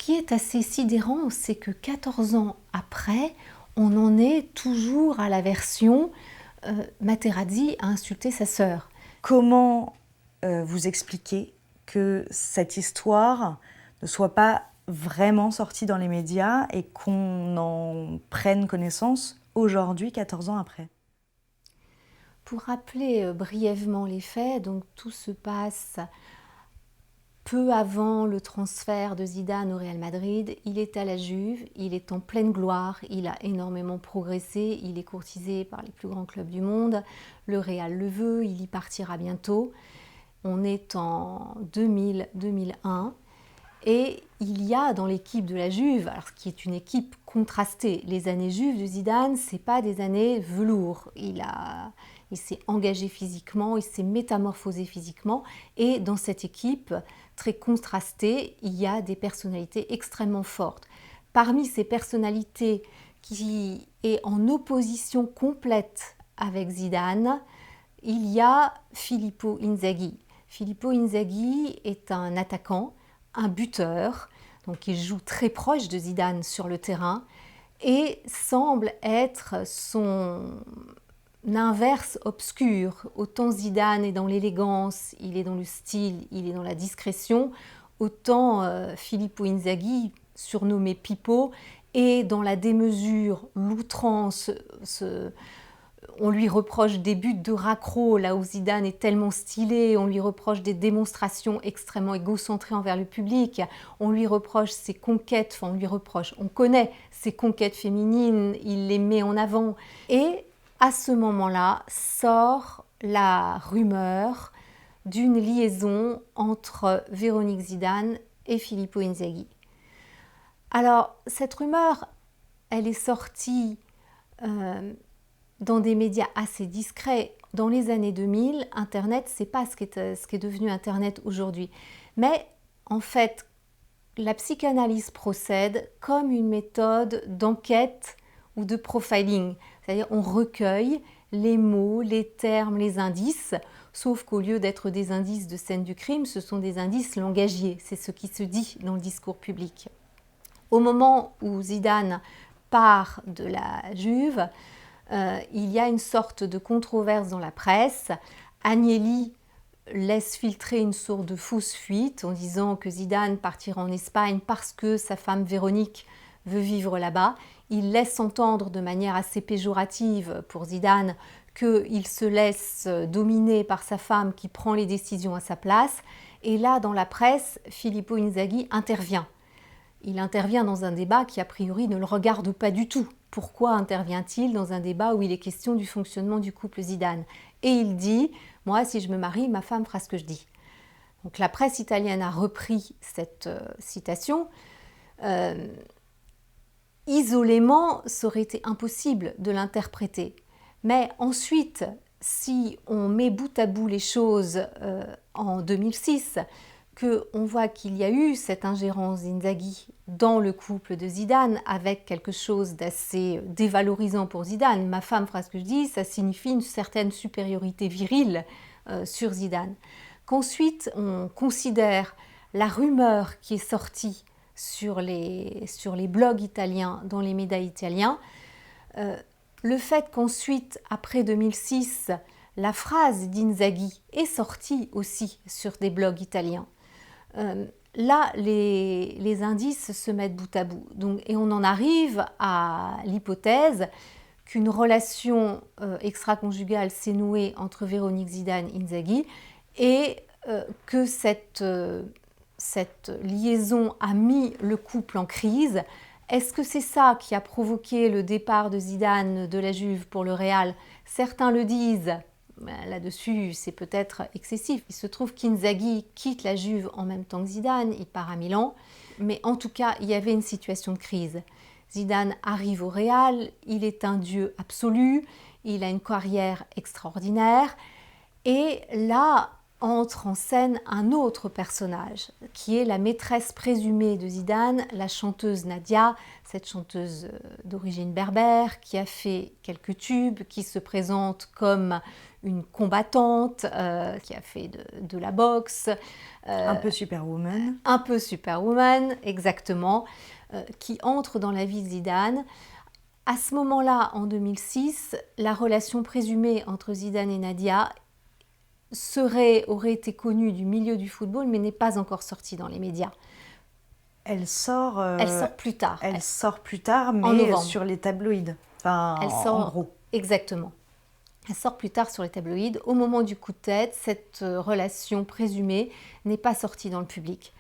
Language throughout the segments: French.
qui est assez sidérant, c'est que 14 ans après, on en est toujours à la version Materazzi a insulté sa sœur. Comment vous expliquez que cette histoire ne soit pas vraiment sortie dans les médias et qu'on en prenne connaissance aujourd'hui, 14 ans après? Pour rappeler brièvement les faits, donc tout se passe peu avant le transfert de Zidane au Real Madrid. Il est à la Juve, il est en pleine gloire, il a énormément progressé, il est courtisé par les plus grands clubs du monde, le Real le veut, il y partira bientôt. On est en 2000-2001 et il y a dans l'équipe de la Juve, alors qui est une équipe contrastée, les années Juve de Zidane, c'est pas des années velours. Il s'est engagé physiquement, il s'est métamorphosé physiquement et dans cette équipe très contrastée, il y a des personnalités extrêmement fortes. Parmi ces personnalités qui est en opposition complète avec Zidane, il y a Filippo Inzaghi. Filippo Inzaghi est un attaquant, un buteur, donc il joue très proche de Zidane sur le terrain et semble être son inverse obscur. Autant Zidane est dans l'élégance, il est dans le style, il est dans la discrétion, autant Filippo Inzaghi, surnommé Pippo, est dans la démesure, l'outrance. On lui reproche des buts de raccro, là où Zidane est tellement stylé, on lui reproche des démonstrations extrêmement égocentrées envers le public, on lui reproche ses conquêtes, on connaît ses conquêtes féminines, il les met en avant. Et à ce moment-là sort la rumeur d'une liaison entre Véronique Zidane et Filippo Inzaghi. Alors, cette rumeur, elle est sortie dans des médias assez discrets. Dans les années 2000, Internet, c'est pas ce qui est devenu Internet aujourd'hui. Mais en fait, la psychanalyse procède comme une méthode d'enquête ou de profiling. C'est-à-dire on recueille les mots, les termes, les indices, sauf qu'au lieu d'être des indices de scène du crime, ce sont des indices langagiers. C'est ce qui se dit dans le discours public. Au moment où Zidane part de la Juve, il y a une sorte de controverse dans la presse. Agnelli laisse filtrer une sorte de fausse fuite en disant que Zidane partira en Espagne parce que sa femme Véronique veut vivre là-bas. Il laisse entendre de manière assez péjorative pour Zidane qu'il se laisse dominer par sa femme qui prend les décisions à sa place. Et là, dans la presse, Filippo Inzaghi intervient. Il intervient dans un débat qui, a priori, ne le regarde pas du tout. Pourquoi intervient-il dans un débat où il est question du fonctionnement du couple Zidane? Et il dit « Moi, si je me marie, ma femme fera ce que je dis ». Donc la presse italienne a repris cette citation. Isolément, ça aurait été impossible de l'interpréter. Mais ensuite, si on met bout à bout les choses en 2006, qu'on voit qu'il y a eu cette ingérence d'Inzaghi dans le couple de Zidane avec quelque chose d'assez dévalorisant pour Zidane. Ma femme fera ce que je dis, ça signifie une certaine supériorité virile sur Zidane. Qu'ensuite on considère la rumeur qui est sortie sur les blogs italiens, dans les médias italiens, le fait qu'ensuite, après 2006, la phrase d'Inzaghi est sortie aussi sur des blogs italiens. Là, les indices se mettent bout à bout. Donc, et on en arrive à l'hypothèse qu'une relation extra-conjugale s'est nouée entre Véronique Zidane et Inzaghi et que cette liaison a mis le couple en crise. Est-ce que c'est ça qui a provoqué le départ de Zidane de la Juve pour le Real? Certains le disent. Là-dessus, c'est peut-être excessif. Il se trouve qu'Inzaghi quitte la Juve en même temps que Zidane, il part à Milan. Mais en tout cas, il y avait une situation de crise. Zidane arrive au Real, il est un dieu absolu, il a une carrière extraordinaire. Et là entre en scène un autre personnage, qui est la maîtresse présumée de Zidane, la chanteuse Nadia, cette chanteuse d'origine berbère, qui a fait quelques tubes, qui se présente comme une combattante qui a fait de la boxe. Un peu Superwoman. Un peu Superwoman, exactement, qui entre dans la vie de Zidane. À ce moment-là, en 2006, la relation présumée entre Zidane et Nadia aurait été connue du milieu du football, mais n'est pas encore sortie dans les médias. Elle sort plus tard. Elle sort plus tard, en mais novembre. sur les tabloïds. Enfin, en gros. Exactement. Elle sort plus tard sur les tabloïds. Au moment du coup de tête, cette relation présumée n'est pas sortie dans le public.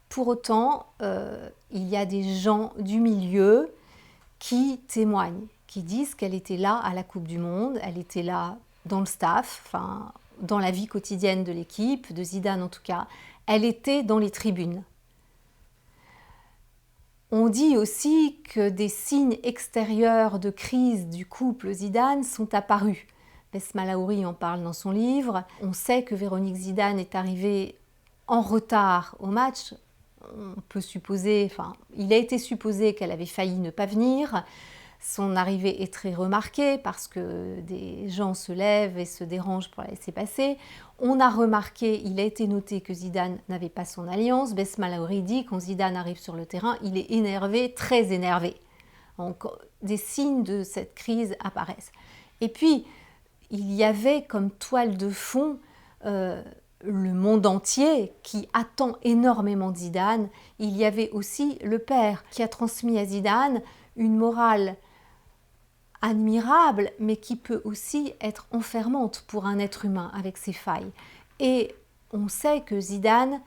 Pour autant, il y a des gens du milieu qui témoignent, qui disent qu'elle était là à la Coupe du Monde, elle était là dans le staff, enfin, dans la vie quotidienne de l'équipe, de Zidane en tout cas, elle était dans les tribunes. On dit aussi que des signes extérieurs de crise du couple Zidane sont apparus. Besma Lahouri en parle dans son livre. On sait que Véronique Zidane est arrivée en retard au match. On peut supposer, enfin, il a été supposé qu'elle avait failli ne pas venir. Son arrivée est très remarquée parce que des gens se lèvent et se dérangent pour la laisser passer. On a remarqué, il a été noté que Zidane n'avait pas son alliance. Besma Lahouri dit quand Zidane arrive sur le terrain, il est énervé, très énervé. Donc, des signes de cette crise apparaissent. Et puis, il y avait comme toile de fond le monde entier qui attend énormément de Zidane. Il y avait aussi le père qui a transmis à Zidane une morale admirable, mais qui peut aussi être enfermante pour un être humain avec ses failles. Et on sait que Zidane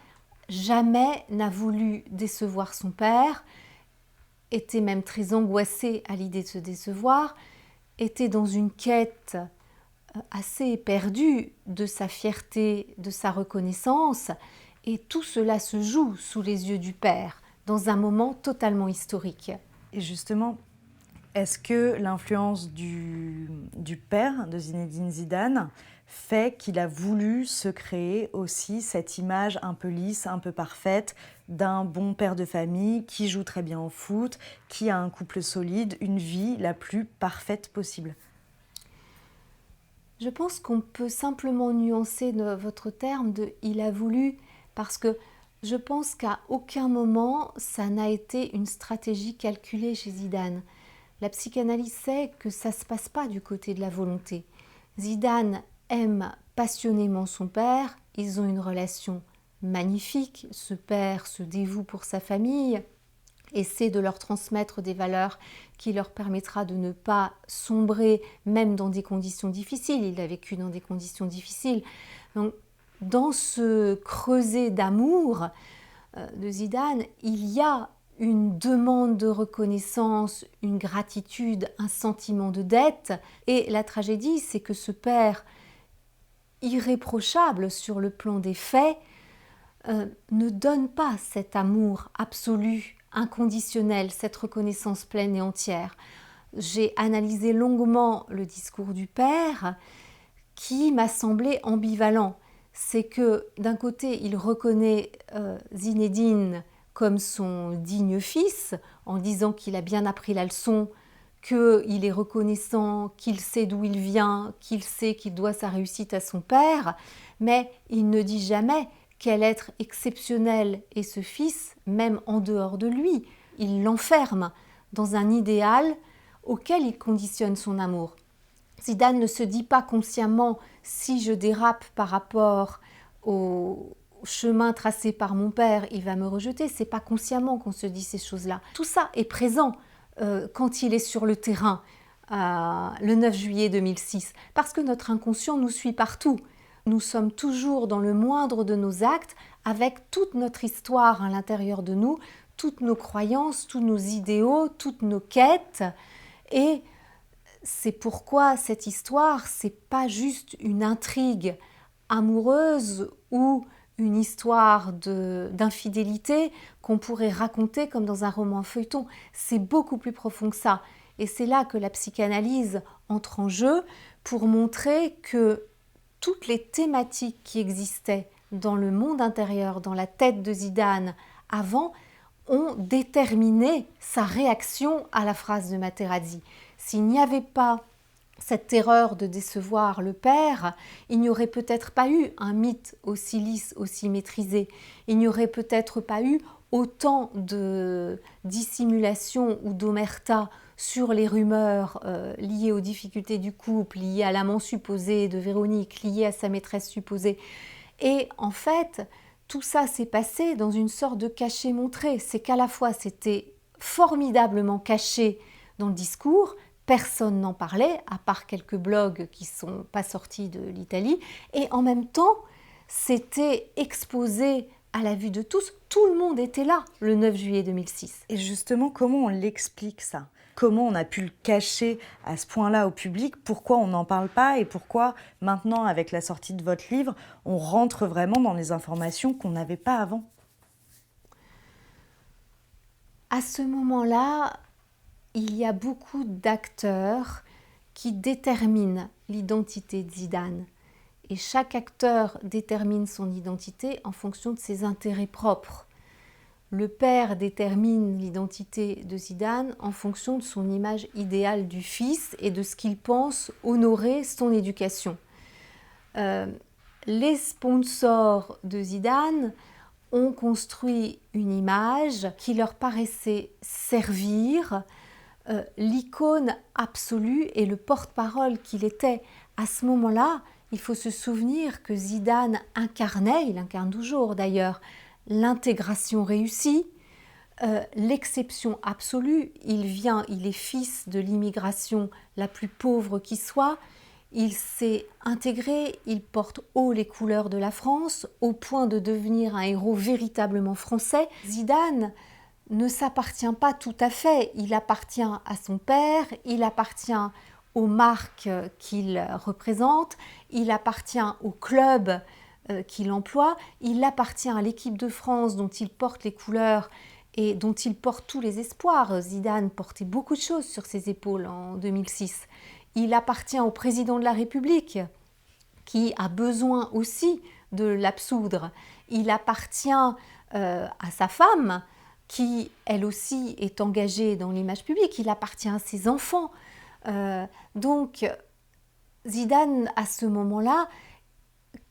jamais n'a voulu décevoir son père, était même très angoissé à l'idée de se décevoir, était dans une quête assez perdue de sa fierté, de sa reconnaissance, et tout cela se joue sous les yeux du père, dans un moment totalement historique. Et justement, est-ce que l'influence du père de Zinedine Zidane fait qu'il a voulu se créer aussi cette image un peu lisse, un peu parfaite d'un bon père de famille qui joue très bien au foot, qui a un couple solide, une vie la plus parfaite possible? Je pense qu'on peut simplement nuancer votre terme de « il a voulu » parce que je pense qu'à aucun moment ça n'a été une stratégie calculée chez Zidane. La psychanalyse sait que ça ne se passe pas du côté de la volonté. Zidane aime passionnément son père, ils ont une relation magnifique, ce père se dévoue pour sa famille, essaie de leur transmettre des valeurs qui leur permettra de ne pas sombrer même dans des conditions difficiles. Il a vécu dans des conditions difficiles. Donc, dans ce creuset d'amour de Zidane, il y a une demande de reconnaissance, une gratitude, un sentiment de dette. Et la tragédie, c'est que ce père, irréprochable sur le plan des faits, ne donne pas cet amour absolu, inconditionnel, cette reconnaissance pleine et entière. J'ai analysé longuement le discours du père qui m'a semblé ambivalent. C'est que d'un côté, il reconnaît Zinedine comme son digne fils, en disant qu'il a bien appris la leçon, qu'il est reconnaissant, qu'il sait d'où il vient, qu'il sait qu'il doit sa réussite à son père, mais il ne dit jamais quel être exceptionnel est ce fils, même en dehors de lui. Il l'enferme dans un idéal auquel il conditionne son amour. Zidane ne se dit pas consciemment « si je dérape par rapport au chemin tracé par mon père, il va me rejeter ». C'est pas consciemment qu'on se dit ces choses-là. Tout ça est présent quand il est sur le terrain, le 9 juillet 2006, parce que notre inconscient nous suit partout. Nous sommes toujours dans le moindre de nos actes, avec toute notre histoire à l'intérieur de nous, toutes nos croyances, tous nos idéaux, toutes nos quêtes. Et c'est pourquoi cette histoire, c'est pas juste une intrigue amoureuse ou une histoire d'infidélité qu'on pourrait raconter comme dans un roman feuilleton. C'est beaucoup plus profond que ça. Et c'est là que la psychanalyse entre en jeu pour montrer que toutes les thématiques qui existaient dans le monde intérieur, dans la tête de Zidane avant, ont déterminé sa réaction à la phrase de Materazzi. S'il n'y avait pas cette terreur de décevoir le père, il n'y aurait peut-être pas eu un mythe aussi lisse, aussi maîtrisé. Il n'y aurait peut-être pas eu autant de dissimulation ou d'omerta sur les rumeurs liées aux difficultés du couple, liées à l'amant supposé de Véronique, liées à sa maîtresse supposée. Et en fait, tout ça s'est passé dans une sorte de caché-montré. C'est qu'à la fois c'était formidablement caché dans le discours, personne n'en parlait, à part quelques blogs qui ne sont pas sortis de l'Italie, et en même temps, c'était exposé à la vue de tous. Tout le monde était là le 9 juillet 2006. Et justement, comment on l'explique ça? Comment on a pu le cacher à ce point-là au public? Pourquoi on n'en parle pas? Et pourquoi maintenant, avec la sortie de votre livre, on rentre vraiment dans les informations qu'on n'avait pas avant? À ce moment-là, il y a beaucoup d'acteurs qui déterminent l'identité de Zidane. Et chaque acteur détermine son identité en fonction de ses intérêts propres. Le père détermine l'identité de Zidane en fonction de son image idéale du fils et de ce qu'il pense honorer son éducation. Les sponsors de Zidane ont construit une image qui leur paraissait servir l'icône absolue et le porte-parole qu'il était. À ce moment-là, il faut se souvenir que Zidane incarnait, il incarne toujours d'ailleurs, l'intégration réussie, l'exception absolue. Il est fils de l'immigration la plus pauvre qui soit. Il s'est intégré, il porte haut les couleurs de la France, au point de devenir un héros véritablement français. Zidane ne s'appartient pas tout à fait. Il appartient à son père, il appartient aux marques qu'il représente, il appartient au club qu'il emploie, il appartient à l'équipe de France dont il porte les couleurs et dont il porte tous les espoirs. Zidane portait beaucoup de choses sur ses épaules en 2006. Il appartient au président de la République qui a besoin aussi de l'absoudre. Il appartient à sa femme qui, elle aussi, est engagée dans l'image publique. Il appartient à ses enfants. Donc, Zidane, à ce moment-là,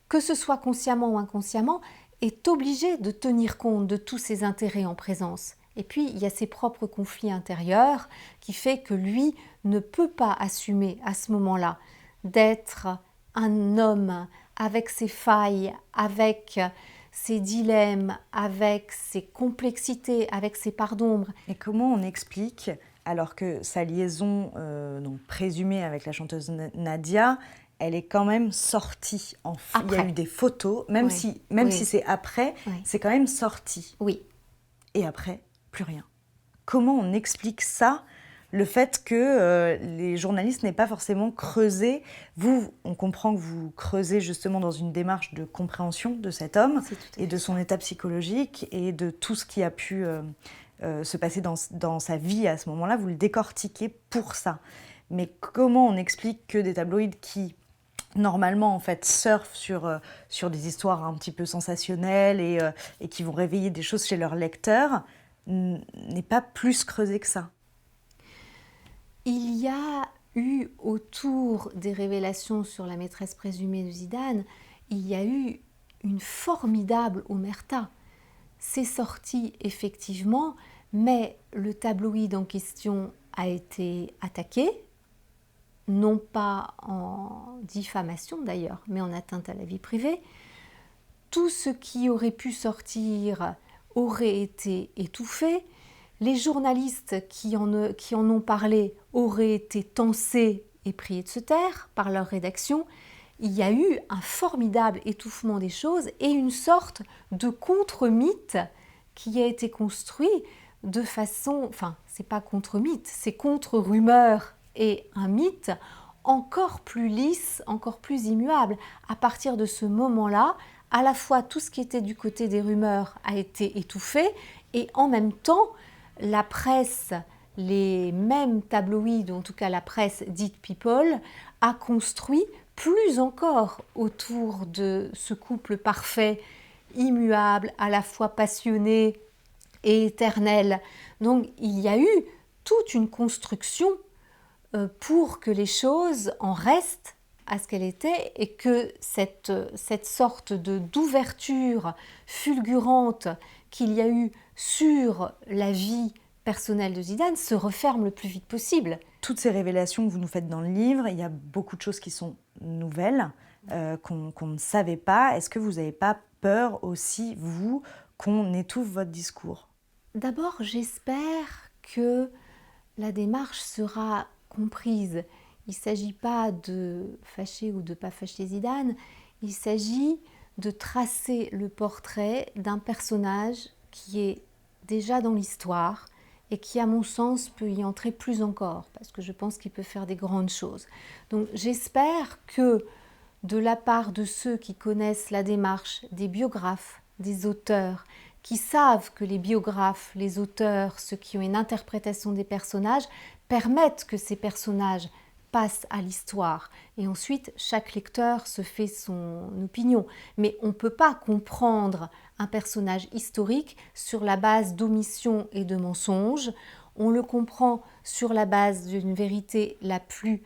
que ce soit consciemment ou inconsciemment, est obligé de tenir compte de tous ses intérêts en présence. Et puis, il y a ses propres conflits intérieurs qui fait que lui ne peut pas assumer à ce moment-là d'être un homme avec ses failles, avec ses dilemmes, avec ses complexités, avec ses parts d'ombre. Et comment on explique, alors que sa liaison donc présumée avec la chanteuse Nadia, elle est quand même sortie. Il y a eu des photos, même si c'est après, c'est quand même sorti. Oui. Et après, plus rien. Comment on explique ça, le fait que les journalistes n'aient pas forcément creusé? Vous, on comprend que vous creusez justement dans une démarche de compréhension de cet homme et de son état psychologique et de tout ce qui a pu se passer dans sa vie à ce moment-là. Vous le décortiquez pour ça. Mais comment on explique que des tabloïds qui normalement en fait surfent sur des histoires un petit peu sensationnelles et qui vont réveiller des choses chez leurs lecteurs n'est pas plus creusé que ça? Il y a eu autour des révélations sur la maîtresse présumée de Zidane, il y a eu une formidable omerta. C'est sorti effectivement, mais le tabloïd en question a été attaqué, non pas en diffamation d'ailleurs, mais en atteinte à la vie privée. Tout ce qui aurait pu sortir aurait été étouffé. Les journalistes qui en ont parlé auraient été tensés et priés de se taire par leur rédaction. Il y a eu un formidable étouffement des choses et une sorte de contre-mythe qui a été construit de façon... Enfin, c'est pas contre-mythe, c'est contre-rumeur et un mythe encore plus lisse, encore plus immuable. À partir de ce moment-là, à la fois tout ce qui était du côté des rumeurs a été étouffé et en même temps, la presse, les mêmes tabloïds, ou en tout cas la presse dite people, a construit plus encore autour de ce couple parfait, immuable, à la fois passionné et éternel. Donc il y a eu toute une construction pour que les choses en restent à ce qu'elle était et que cette sorte d'ouverture fulgurante qu'il y a eu sur la vie personnelle de Zidane se referme le plus vite possible. Toutes ces révélations que vous nous faites dans le livre, il y a beaucoup de choses qui sont nouvelles, qu'on ne savait pas. Est-ce que vous n'avez pas peur aussi, vous, qu'on étouffe votre discours? D'abord, j'espère que la démarche sera comprise. Il ne s'agit pas de fâcher ou de ne pas fâcher Zidane, il s'agit de tracer le portrait d'un personnage qui est déjà dans l'histoire et qui, à mon sens, peut y entrer plus encore, parce que je pense qu'il peut faire des grandes choses. Donc j'espère que, de la part de ceux qui connaissent la démarche, des biographes, des auteurs, qui savent que les biographes, les auteurs, ceux qui ont une interprétation des personnages, permettent que ces personnages passent à l'histoire. Et ensuite, chaque lecteur se fait son opinion. Mais on ne peut pas comprendre un personnage historique sur la base d'omissions et de mensonges. On le comprend sur la base d'une vérité la plus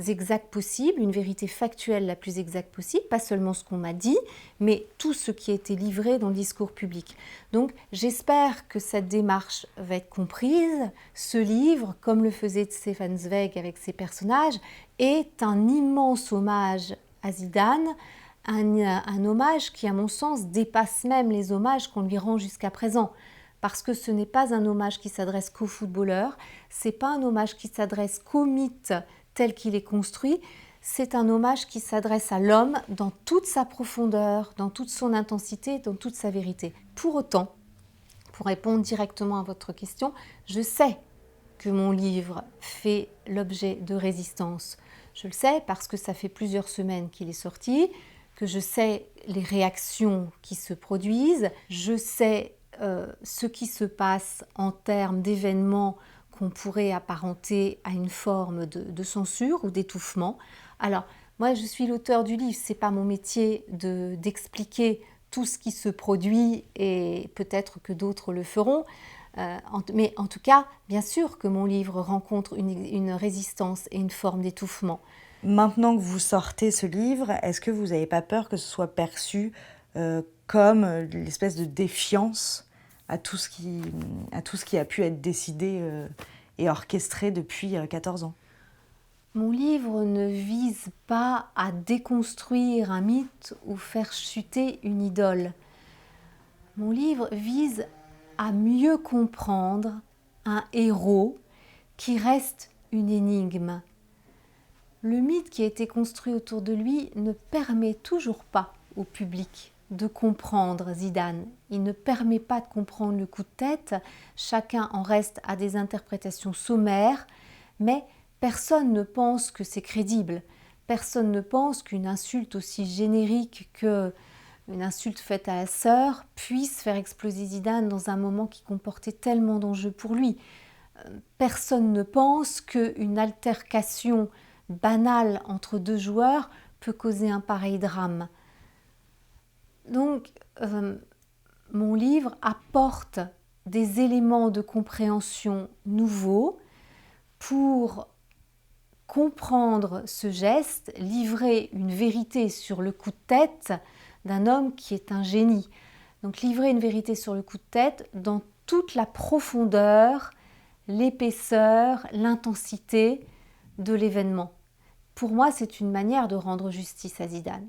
exacte possible, une vérité factuelle la plus exacte possible, pas seulement ce qu'on m'a dit, mais tout ce qui a été livré dans le discours public. Donc j'espère que cette démarche va être comprise. Ce livre, comme le faisait Stefan Zweig avec ses personnages, est un immense hommage à Zidane, un hommage qui, à mon sens, dépasse même les hommages qu'on lui rend jusqu'à présent. Parce que ce n'est pas un hommage qui s'adresse qu'aux footballeurs, ce n'est pas un hommage qui s'adresse qu'au mythe tel qu'il est construit, c'est un hommage qui s'adresse à l'homme dans toute sa profondeur, dans toute son intensité, dans toute sa vérité. Pour autant, pour répondre directement à votre question, je sais que mon livre fait l'objet de résistance. Je le sais parce que ça fait plusieurs semaines qu'il est sorti, que je sais les réactions qui se produisent, je sais ce qui se passe en termes d'événements qu'on pourrait apparenter à une forme de censure ou d'étouffement. Alors, moi, je suis l'auteur du livre, ce n'est pas mon métier d'expliquer tout ce qui se produit et peut-être que d'autres le feront. Mais en tout cas, bien sûr que mon livre rencontre une résistance et une forme d'étouffement. Maintenant que vous sortez ce livre, est-ce que vous n'avez pas peur que ce soit perçu comme l'espèce de défiance à tout ce qui a pu être décidé et orchestré depuis 14 ans? Mon livre ne vise pas à déconstruire un mythe ou faire chuter une idole. Mon livre vise à mieux comprendre un héros qui reste une énigme. Le mythe qui a été construit autour de lui ne permet toujours pas au public de comprendre Zidane. Il ne permet pas de comprendre le coup de tête. Chacun en reste à des interprétations sommaires, mais personne ne pense que c'est crédible. Personne ne pense qu'une insulte aussi générique qu'une insulte faite à la sœur puisse faire exploser Zidane dans un moment qui comportait tellement d'enjeux pour lui. Personne ne pense qu'une altercation banale entre deux joueurs peut causer un pareil drame. Donc, mon livre apporte des éléments de compréhension nouveaux pour comprendre ce geste, livrer une vérité sur le coup de tête d'un homme qui est un génie. Donc, livrer une vérité sur le coup de tête dans toute la profondeur, l'épaisseur, l'intensité de l'événement. Pour moi, c'est une manière de rendre justice à Zidane.